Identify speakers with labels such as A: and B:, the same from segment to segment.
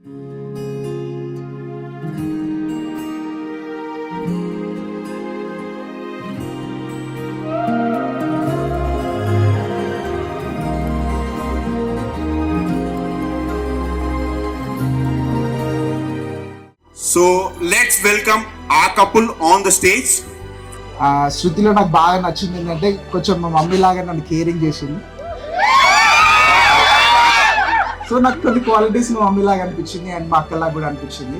A: So let's welcome our couple on the stage.
B: శృతిలో నాకు బాగా నచ్చింది ఏంటంటే కొంచెం మా మమ్మీ లాగా నన్ను కేరింగ్ చేసింది. సో నాకు కొన్ని క్వాలిటీస్ మా మమ్మీ లాగా అనిపించింది అండ్ మా అక్కలాగా కూడా అనిపించింది.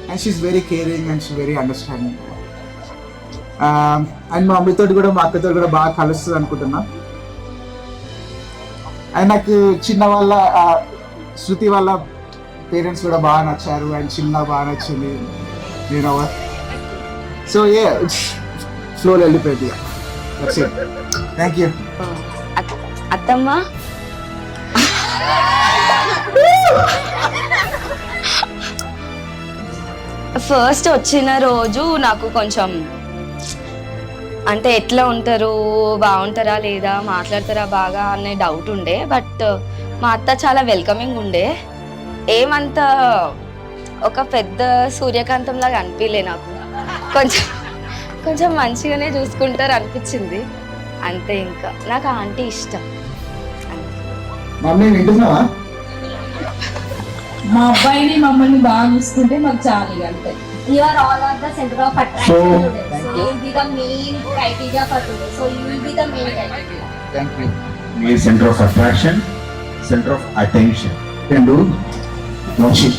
B: And she's very caring and she very understanding. And మా మమ్మీతో కూడా మా అక్కతో కూడా బాగా కలుస్తుంది అనుకుంటున్నా. అండ్ నాకు చిన్న వాళ్ళ శృతి వాళ్ళ పేరెంట్స్ కూడా బాగా నచ్చారు అండ్ చిన్న బాగా నచ్చింది. నేను సో ఏ ఫ్లోలో వెళ్ళిపోయింది. Thank you.
C: అత్తమ్మ ఫస్ట్ వచ్చిన రోజు నాకు కొంచెం అంటే ఎట్లా ఉంటారు, బాగుంటారా లేదా, మాట్లాడతారా బాగా అనే డౌట్ ఉండే. బట్ మా అత్త చాలా వెల్కమింగ్ ఉండే. ఏమంత ఒక పెద్ద సూర్యకాంతం లాగా అనిపించలే నాకు. కొంచెం కొంచెం మంచిగానే చూసుకుంటారు అనిపించింది అంతే. ఇంకా నాకు ఆంటీ ఇష్టం.
D: మా అబ్బాయిని మమ్మల్ని బాగా చూసుకుంటే మాకు చాలు అంతే.
E: You are all are the center of attraction today. So you will be the main criteria for today. So you will be the main criteria.
B: Thank you.
F: Me center of attraction, center of attention.
B: Can do. Watch it.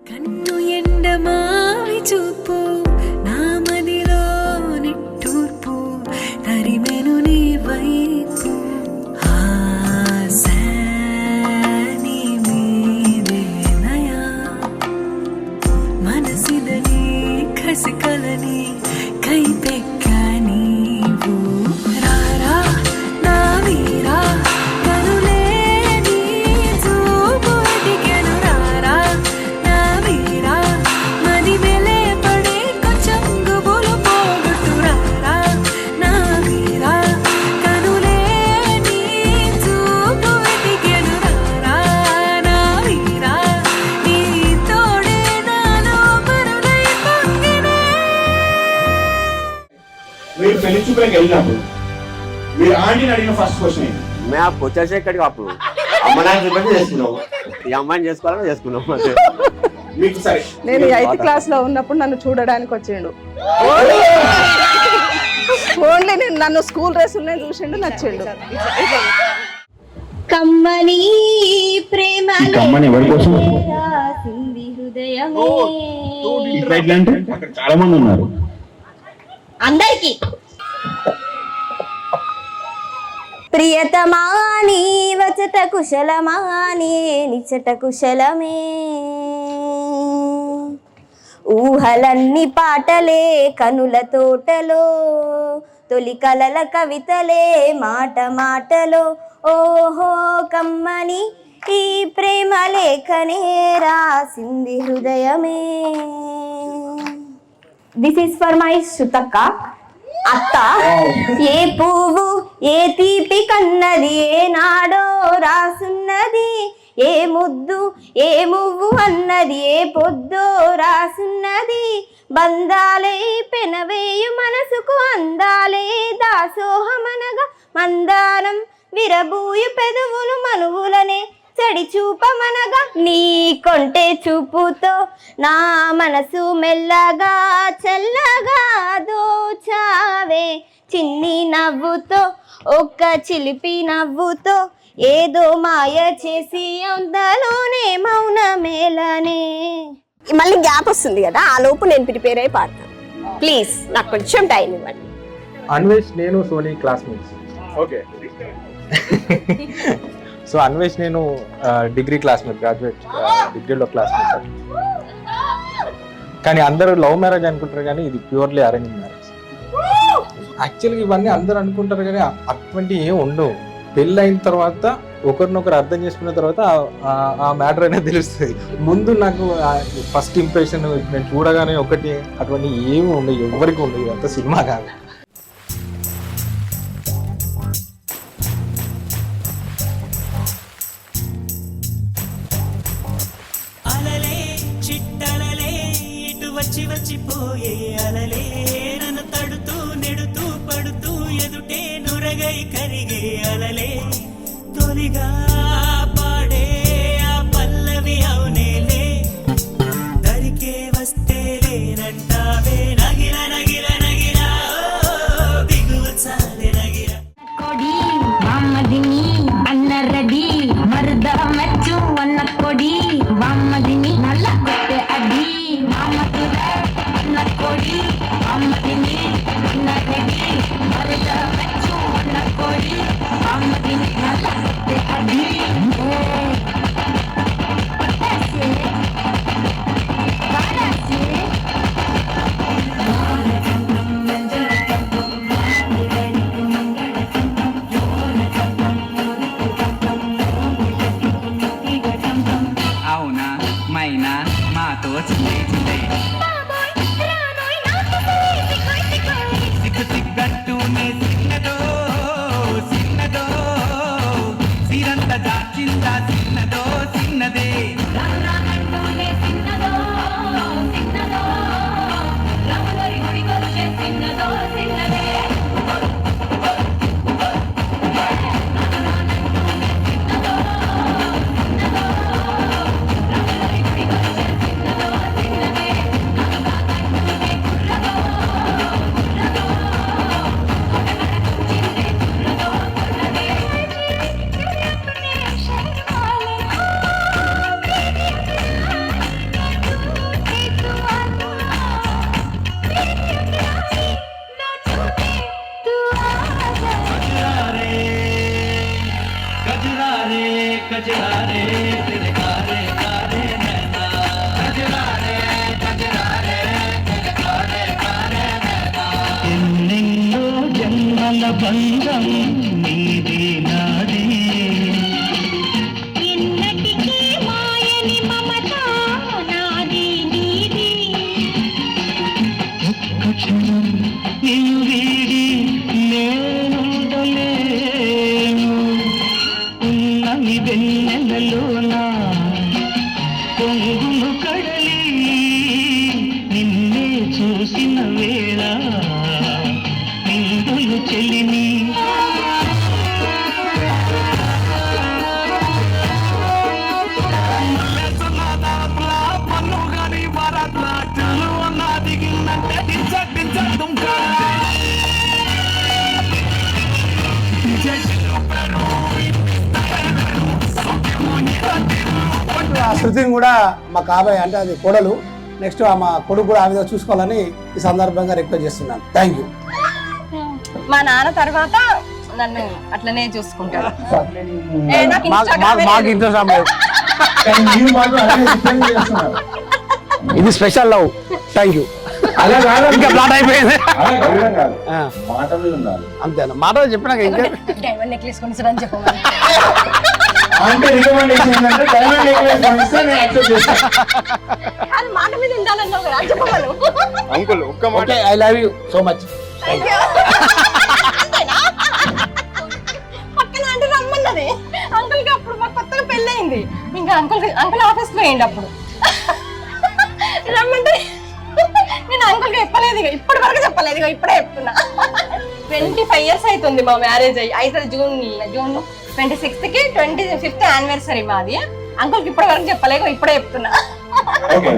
G: కన్ను ఎండమావి చూపు నా మదిలో నిట్టూర్పు తరిమెను నీ వైపు ఆశని మీదే నయా మనసిదని కసికలని కైపెక్క నీవు రారా నా వీరా కనులే నీ చూపు ఎదిగెను రారా నా వీరా మది వెలే పడే కొంచెం గుబులు పోగొట్టు రారా నా వీరా కనులే నీ చూపు ఎదిగెను రారా నా వీరా నీ తోడే నాలో పరులై పొంగినే.
A: మీరు పెళ్లి చూపులకు వెళ్ళినప్పుడు మీరు ఆంటీని అడిగిన ఫస్ట్ క్వశ్చన్ ఏంటి?
H: మేము వచ్చేసే ఇక్కడికి అప్పుడు అమ్మ నాన్న చూపెట్టి చేసుకున్నాము. ఈ అమ్మాయిని చేసుకోవాలని చేసుకున్నాము.
A: మీకు సరే
I: నేను 8th క్లాస్ లో ఉన్నప్పుడు నన్ను చూడడానికి వచ్చిండు. ఓన్లీ నేను నన్ను స్కూల్ డ్రెస్సులనే చూసిండు, నచ్చిండు.
E: కమ్మని ప్రేమ
F: కమ్మని ఎవరి కోసం?
E: రాసింది హృదయమే.
F: అక్కడ చాలా మంది ఉన్నారు.
E: అందరికి ప్రియతమా నీ వచట కుశలమా నీ నిచట కుశలమే. ఊహలన్నీ పాటలే కనుల తోటలో తొలి కలల కవితలే మాట మాటలో. ఓహో కమ్మని ఈ ప్రేమ లేఖనే రాసింది హృదయమే. దిస్ ఈస్ ఫర్ మై సుతక్క. అత్త ఏ పువ్వు ఏ తీపి కన్నది ఏనాడో రాసున్నది. ఏ ముద్దు ఏ మువ్వు అన్నది ఏ పొద్దో రాసున్నది. బంధాలే పెనవేయు మనసుకు అందాలే దాసోహమనగా మందారం విరబూయు పెదవులు మనువులనే చడి చూపమనగా. నీ కొంటే చూపుతో నా మనసు మెల్లగా చల్లగా దోచావే. చిన్ని నవ్వుతో ఒక్క చిలిపి నవ్వుతో ఏదో మాయ చేసి అందులోనే మౌన మేలనే.
C: మళ్ళీ గ్యాప్ వస్తుంది కదా, ఆ లోపు నేను ప్రిపేర్ అయి పాడతాను. ప్లీజ్ నాకు కొంచెం టైం ఇవ్వండి.
J: అన్వేష్ నేను Soni classmates.
A: Okay.
J: So Anvesh నేను డిగ్రీ క్లాస్మేట్, గ్రాడ్యుయేట్ డిగ్రీలో క్లాస్మేట్. కానీ అందరూ లవ్ మ్యారేజ్ అనుకుంటారు కానీ ఇది ప్యూర్లీ అరేంజ్ మ్యారేజ్. యాక్చువల్గా ఇవన్నీ అందరూ అనుకుంటారు కానీ అటువంటి ఏం ఉండవు. పెళ్ళి అయిన తర్వాత ఒకరినొకరు అర్థం చేసుకున్న తర్వాత ఆ మ్యాటర్ అనేది తెలుస్తుంది. ముందు నాకు ఫస్ట్ ఇంప్రెషన్ నేను చూడగానే ఒకటి అటువంటి ఏమి ఉండవు, ఎవరికి ఉండవు. అంత సినిమా కాదు.
G: కలిసిపోయే అలలే నన్ను తడుతూ నెడుతూ పడుతూ ఎదుటే నురగై కరిగే అలలే తొలిగా పాడే ఆ పల్లవి అవునేలే దరికే వస్తే లేనంటావే నగిర నగిర నగిర బిగువు చాలే నగిర
E: కొడి వామ్మదిని అన్న రెడీ మరుద మెచ్చు అన్న కొడి వామ్మదిని నల్ల కొట్టే అడి మామకు అన్న కొడి వామ్మదిని అన్న రెడీ మరుద మెచ్చు అన్న కొడి వామ్మదిని నల్ల కొట్టే అడి
G: అవునా మైనా మాతో చిందే చిందే సిగ్గు సిగ్గట్టునే చిన్నదో చిన్నదో సిరంత దాచిందా చిన్నదో చిన్నదే गजरारे गजरारे तेरे कारे कारे नैना गजरारे गजरारे तेरे कारे कारे नैना ఎన్నెన్నో జన్మల బంధం నీది నాది
E: ఎన్నటికీ మాయని మమత నాది నీది
G: ఒక్క క్షణం నిన్ను వీడి నేనుండలేను ఉన్నమి వెన్నెలలోన పొంగును కడలి నిన్నే చూసిన వేళ నిండులు చెలిని పన్నుగాని వరట్లాటలు అన్నా దిగిందంటే దించ
B: ఆ శృతిని కూడా మా కాబోయే అంటే అది కొడలు నెక్స్ట్ మా కొడుకు కూడా ఆ విధంగా చూసుకోవాలని ఈ సందర్భంగా రిక్వెస్ట్ చేస్తున్నాను. Thank you.
I: మా నాన్న తర్వాత నన్ను అట్లనే చూసుకుంటాడు.
B: మాకు ఇంట్రెస్ట్ అమ్మాయి
A: కానీ మీరు మాత్రం అలాగే డిఫెండ్ చేస్తున్నారు.
B: ఇది స్పెషల్ లవ్. Thank you.
A: అలా కాదు,
B: ఇంకా ప్లాట్ అయిపోయింది.
A: అలా కాదు కాదు.
B: ఆ,
A: మాట మీద ఉండాలి.
B: అంతేనా మాటలు చెప్పినాక ఇంకా
I: డైమండ్ నెక్లెస్ కొనిసరని చెప్పమని
A: అంటే రికమెండేషన్ ఏంటంటే డైమండ్ నెక్లెస్ కొనిస్తే నేను యాక్సెప్ట్ చేస్తాను.
I: అది మాట మీద ఉండాలన్నావు కదా చెప్పమను.
H: అంకుల్ ఒక్క మాట
B: okay I love you so much.
I: పక్కన అంటే రమ్మన్నది అంకుల్ కి. అప్పుడు మాకు కొత్తగా పెళ్ళయింది. ఇంకా అంకుల్ ఆఫీస్ లో వేయండి అప్పుడు రమ్మంటే నేను అంకుల్ కి చెప్పలేదు. ఇప్పటి వరకు చెప్పలేదు. ఇప్పుడే చెప్తున్నా. 25 years అవుతుంది మా మ్యారేజ్ అయ్యి. అయితే జూన్ 26th కి 25th యానివర్సరీ మాది. అంకుల్ కి ఇప్పటి వరకు చెప్పలేదు. ఇప్పుడే చెప్తున్నా.
A: ఓకే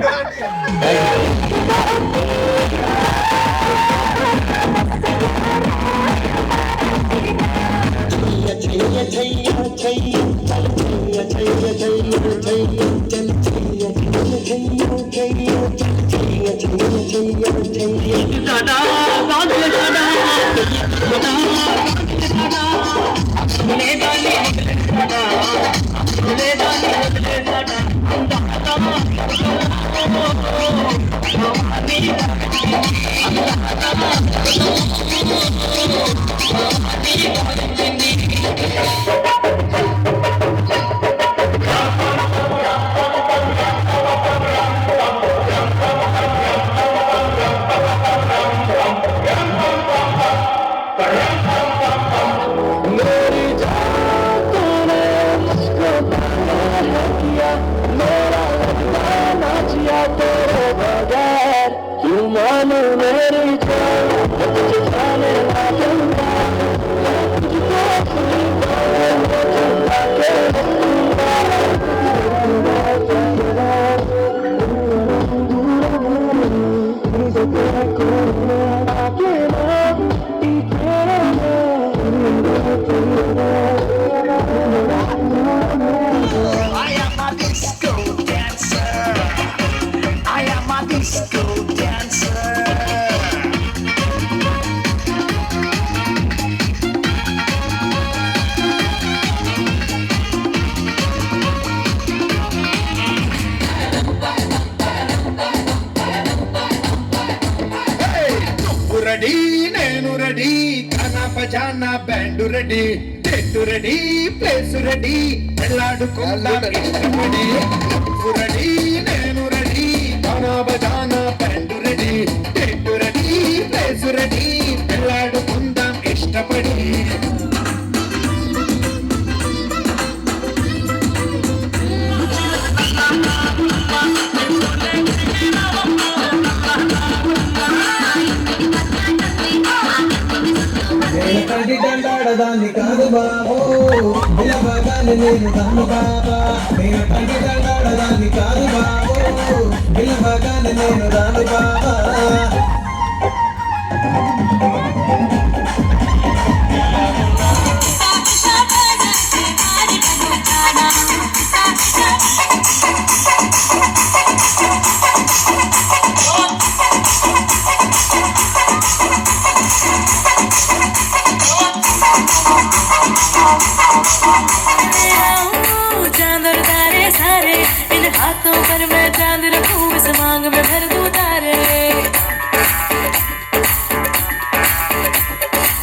G: రెడీ నేను రెడీ ఖానా పజానా band ready date ready place ready వెళ్ళాడుకుందాం ఇష్టపడి రెడీ నేను రెడీ ఖానా పజానా band ready date ready place ready వెళ్ళాడుకుందాం ఇష్టపడి
K: దండాడదాన్ని కాదు బాబు బిలబగానే నేను దాన్ని బాబా నేను కంటి దండాడదాన్ని కాదు బాబు బిలబగానే నేను దాన్ని బాబా
L: चांद और तारे सारे इन हाथों पर मैं चांद रखूं इस मांग में भर दूं तारे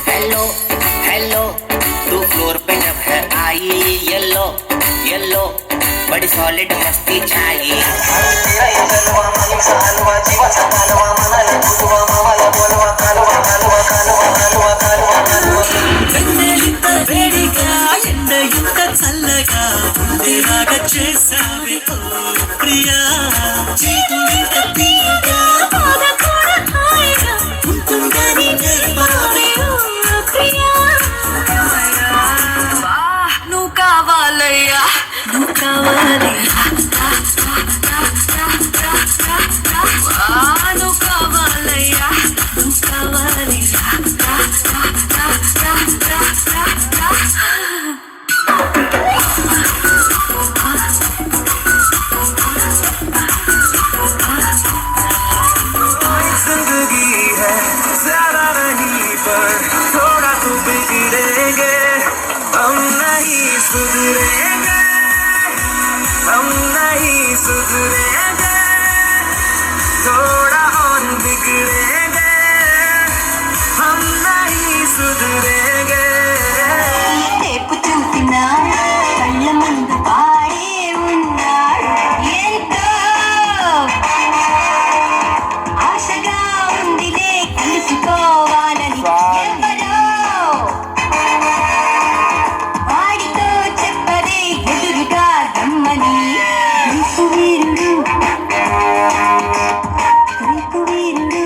M: हेलो हेलो तू फ्लोर पे जब है आई येलो येलो बड़ी सॉलिड मस्ती छाई
L: చల్లగా దేవాగా చేసావే ఓ ప్రియా చేతు ఇంత తీయగా బాధ కూడా హాయిగా ఉంటుందని బావే ఓ ప్రియా నువ్వు కావాలయ్యా నువ్వు కావాలయ్యా నువ్వు కావాలయ్యా నువ్వు కావాలయ్యా
K: जिंदगी है ज्यादा नहीं पर थोड़ा तो बिगड़ेंगे हम नहीं सुधरेंगे हम नहीं सुधरेंगे थोड़ा और बिगड़ेंगे हम नहीं सुधरेंगे
L: రేపు చూపినా కళ్ళ ముందు పాడే ఉన్నాడు ఎంతో ఆశగా ఉందిలే కలుసుకోవాలని ఎవరో వాడితో చెప్పదే ఎదురుగా రమ్మని రేపు వీరుడు రేపు వీరుడు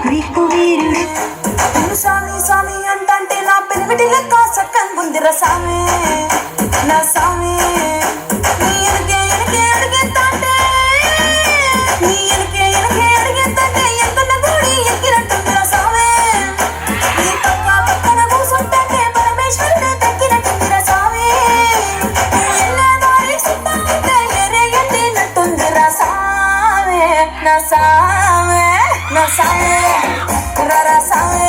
L: రేపు వీరుడు
K: సామి సామి అంటే నా పెరిమిటి లెక్క సక్కన్ బుందిర సామి నా సామి నీ ఎనకే ఎనకే అడిగేంతంటే నీ ఎనకే ఎనకే అడిగేంతంటే ఎంత గుడి ఎక్కినట్టుందిర సామి నీ పక్క పక్కన కూసుంటే పరమేశ్వరుడే తక్కినట్టుందిర సామి ఎల్లే దారి సుత్తంటే ఎరే ఎత్తినట్టుందిర సామి నా సామి నా సామి రర సామి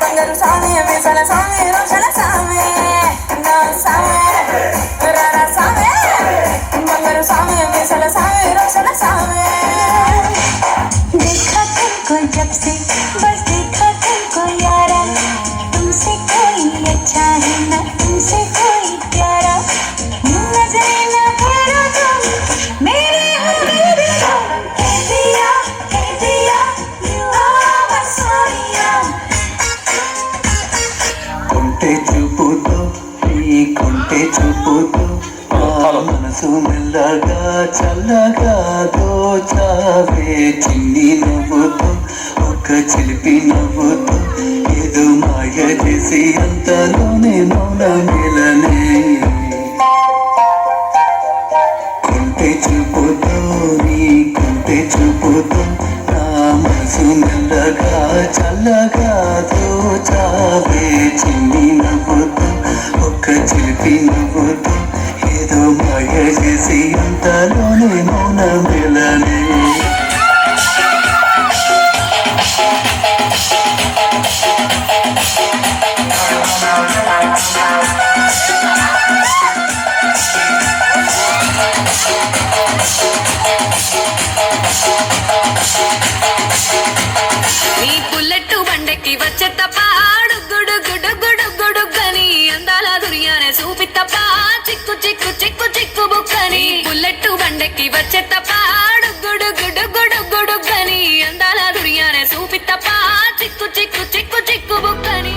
K: బంగారు సామి మీసల సామి రోషల సామి నా సామి రర సామి బంగారు సామి మీసల సామి రోషల సామి
L: देखा तुमको जब से बस देखा तुमको यारा तुमसे कोई अच्छा है ना तुमसे कोई प्यारा नजरे ना फेरो तुम मेरे मेरे कह दिया you are my sonia
K: కొంటే చూపుతో ఈ కొంటే చూపుతో ఆ మనసు మెల్లగా చల్లగా దోచావే చిన్ని నవ్వుతో ఒక చిలిపి నవ్వుతో ఏదో మాయ చేసి అంతలోనే మౌన మేలనే కొంటే చూపుతో నీ కొంటే చూపుతో నా మనసు మెల్లగా చల్లగా దోచావే చిన్ని నవ్వుతో ఒక చిలిపి నవ్వుతో ఏదో మాయ చేసి అంతలోనే మౌన మేలనే
L: నీ బుల్లెట్ బండెక్కి వచ్చే తప్ప గుడు గుడు గుడు గుడు గని అందాల దుర్యానే చూపి తప్ప చిక్కు చిక్కు చిక్కు చిక్కు బుక్కని బుల్లెట్ బండెక్కి వచ్చే తప్ప గుడు గుడు గుడు గుడు గని అందాల దుర్యానే చూపి తప్ప చిక్కు చిక్కు చిక్కు చిక్కు బుక్కని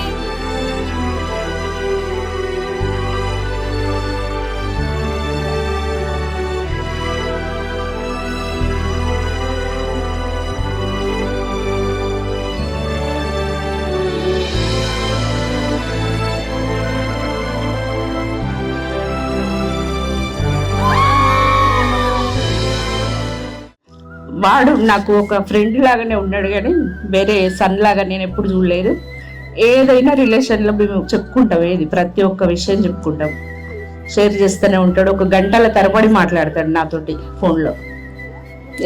D: వాడు నాకు ఒక ఫ్రెండ్ లాగానే ఉన్నాడు కానీ వేరే సన్ లాగా నేను ఎప్పుడు చూడలేదు. ఏదైనా రిలేషన్లో మేము చెప్పుకుంటాం, ఏది ప్రతి ఒక్క విషయం చెప్పుకుంటాం, షేర్ చేస్తూనే ఉంటాడు. ఒక గంటల తరబడి మాట్లాడతాడు నాతోటి ఫోన్లో.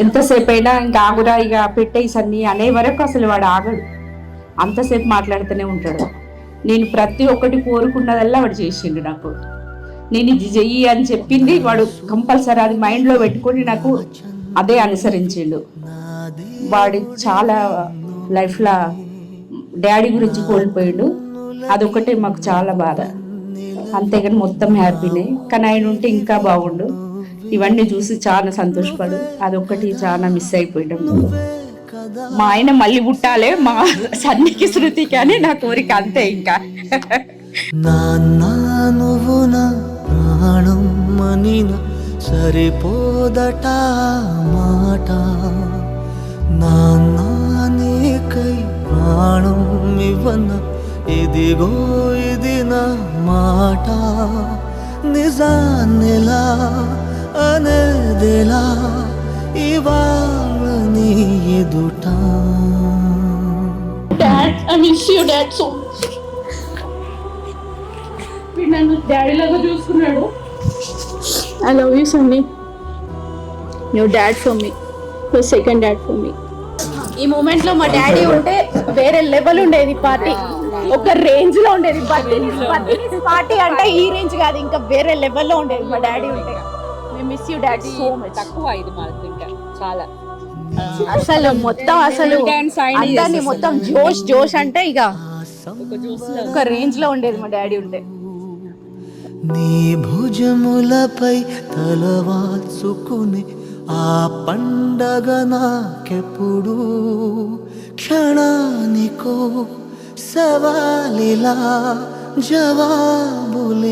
D: ఎంతసేపు అయినా ఇంకా ఆగురా ఇక పెట్టేయి సన్ని అనే వరకు అసలు వాడు ఆగడు, అంతసేపు మాట్లాడుతూనే ఉంటాడు. నేను ప్రతి ఒక్కటి కోరుకున్నదల్లా వాడు చేసిండు నాకు. నేను ఇది చెయ్యి అని చెప్పింది వాడు కంపల్సరీ అది మైండ్లో పెట్టుకొని నాకు అదే అనుసరించిండు. వాడి చాలా లైఫ్లో డాడీ గురించి కోల్పోయాడు, అదొకటే మాకు చాలా బాధ. అంతేగాని మొత్తం హ్యాపీనే, కానీ ఆయన ఉంటే ఇంకా బాగుండు. ఇవన్నీ చూసి చాలా సంతోషపడు, అదొకటి చాలా మిస్ అయిపోయాం. మా ఆయన మళ్ళీ పుట్టాలే మా సన్నికి శృతికి అని నా కోరిక, అంతే. ఇంకా
K: నువ్వు నా ప్రాణం మనిన సరిపోదట మాట నాన్నకై ప్రాణం ఇవ్వన ఇదిగో ఇది నా మాట నిజాన్నిలా అనేదిలా ఇవాళ నీ ఎదుట.
D: Dad I miss you dad so నన్ను డాడీ లాగా చూసుకున్నాడు. I love you, Sunny. Your dad for me. Your second dad for me.
I: ఈ మూమెంట్ లో మా డాడీ ఉంటే వేరే లెవెల్ ఉండేది పార్టీ, ఒక రేంజ్ లో ఉండేది. పార్టీ అంటే ఈ రేంజ్ కాదు, ఇంకా వేరే లెవెల్లో ఉండేది మా డాడీ ఉంటే. మేము miss you dad so much.
C: తక్కువ ఇది మాకు ఇంకా చాలా
I: అసలు మొత్తం అసలు అందరినీ మొత్తం జోష్ జోష్ అంటే ఇక ఒక రేంజ్ లో ఉండేది మా డాడీ ఉంటే.
K: నీ భుజములపై తలవాల్చుకుని ఆ పండగ నాకెప్పుడు క్షణానికో సవాలిలా జవాబులేదెప్పుడు.